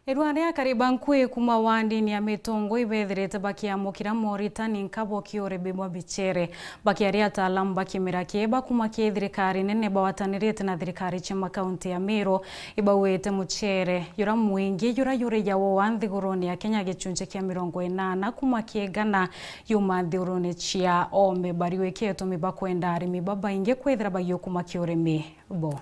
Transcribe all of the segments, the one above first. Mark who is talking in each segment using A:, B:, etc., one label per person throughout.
A: Erwania karibankwe kuma wandi ni ametongo ibethirete bakiamukira Moritani nkabo kiore bimwa bichere bakiaria ataalamu bakimirake bakuma thirikari nene bawatanirite na thirikari chima kaunti ya Meru ibawete muchere yura mwingi yure yawo wanthiguroni ya Kenya gicunje kia 80 kuma kiegana yuma nthiguroni chia ome bariweke tumiba kwenda arimi baba inge kwethira bayo kuma kioremi bo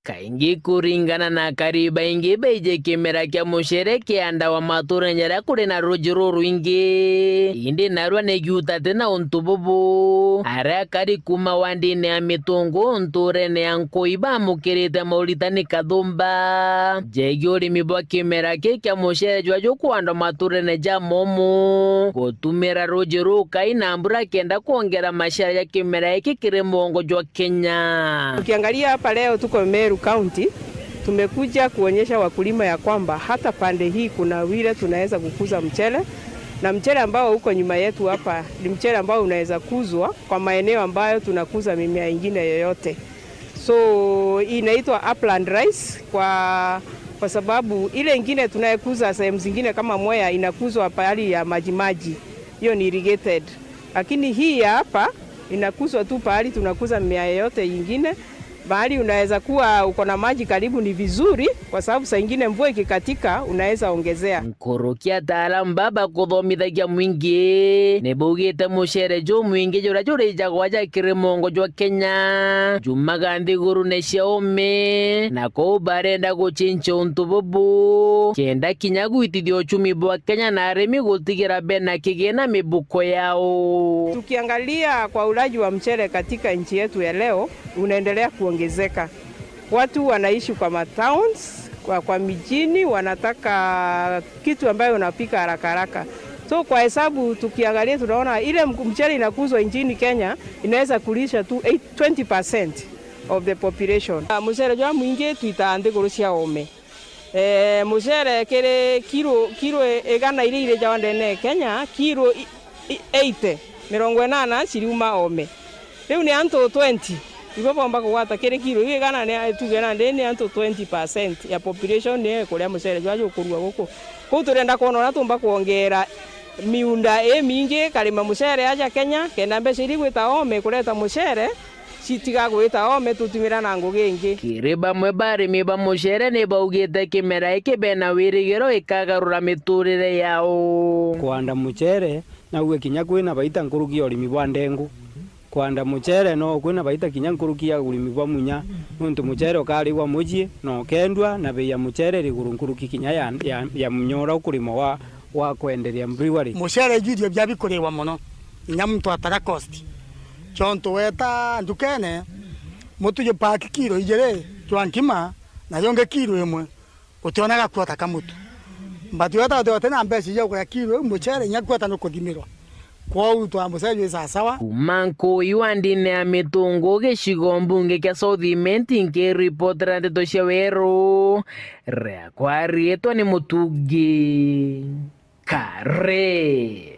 B: kaingi kuringana na kariba ingi beije kimera kia mushereke anda wa matura nyara kure na rojiro ruingi indi narwa negiuta tena ontububu ara kari kuma wandi ne amitongo onture ne ankoiba mukirite Moritani kadumba jegiori mibwa kimera kia mushere jwajo kuanda matura ne jamomo gotumera rojiro kaina ambura kenda kuongera mashara ya kimera hiki kiremongo jwa Kenya.
C: Ukiangalia hapa leo tuko Meru County, tumekuja kuonyesha wakulima ya kwamba hata pande hii kuna vile tunaweza kukuza mchele, na mchele ambao uko nyuma yetu hapa ni mchele ambao unaweza kuzwa kwa maeneo ambayo tunakuza mimea ingine yoyote. So inaitwa upland rice kwa sababu ile ingine tunayekuza sehemu zingine kama Mwea inakuzwa pahali ya maji, hiyo ni irrigated. Lakini hii hapa inakuzwa tu pahali tunakuza mimea yoyote ingine. Bahali unaweza kuwa uko na maji karibu ni vizuri kwa sababu saa nyingine mvua ikikatika unaweza ongezea.
B: Nkorokia taalamu baba kuthomithagia mwingi nebugite mushere jo mwingi jura ijagwaja kiremongo jwa Kenya jumaga nthiguru ne ciaome na ko barenda guchincha untububu kenda kinya gwitithio uchumi bwa Kenya na arimi gutigira bena kigena mibuko yao.
C: Tukiangalia kwa ulaji wa mchele katika nchi yetu ya leo unaendelea kuongezeka. Watu wanaishi kwa matowns, kwa mijini, wanataka kitu ambayo unapika haraka. So kwa hesabu tukiangalia tunaona ile mchele inakuzwa nchini Kenya inaweza kulisha tu 20% of the population. Mchele jwa mwingi tuitaande kurusia ome. Mchele kile kilo egana ile jawandene Kenya kilo 80 siriuma ome. Leo ni anto 20. Ipo bomba kuwata kile kilo ile gana ne tugena ndeni anto 20% ya population ne kulia musere jwaje kurwa goko ko turenda kuona tumba kuongera miunda mingi kalima musere aja Kenya kenda mbe shiri gwita ome kuleta musere citiga gwita ome tutumira na ngugengi
B: kiriba mwebari miba mushere ne baugite kimera iki bena wirigero ikagarura miturire yao
D: kwanda muchere na uwe kinya kwina baita nkurugi orimi bwa ndengu kwanda muchere no kwina baita kinya nkurukia urimi bwa munya nuntu muchere ukari wa muji no kendwa na bei ya muchere riguru nkuruki kinya ya munyora ukurimo wa kwenderia brewery
E: muchere judio bya bikorewa muno inya muntu atara cost chonto weta ndukene mutu je pack kilo ijere twankima na yonge kilo emwe utionaga kwata kamutu mbati weta tena mbesi yo kwa kilo muchere nya kwata no kudimirwa kwa utwa musaje sawa
B: kumanko iwandi ne ametongo gicigo mbunge kia Southiment nke reporter ndeto cia Weru rea kwa rietwa ni Mutugi Kare.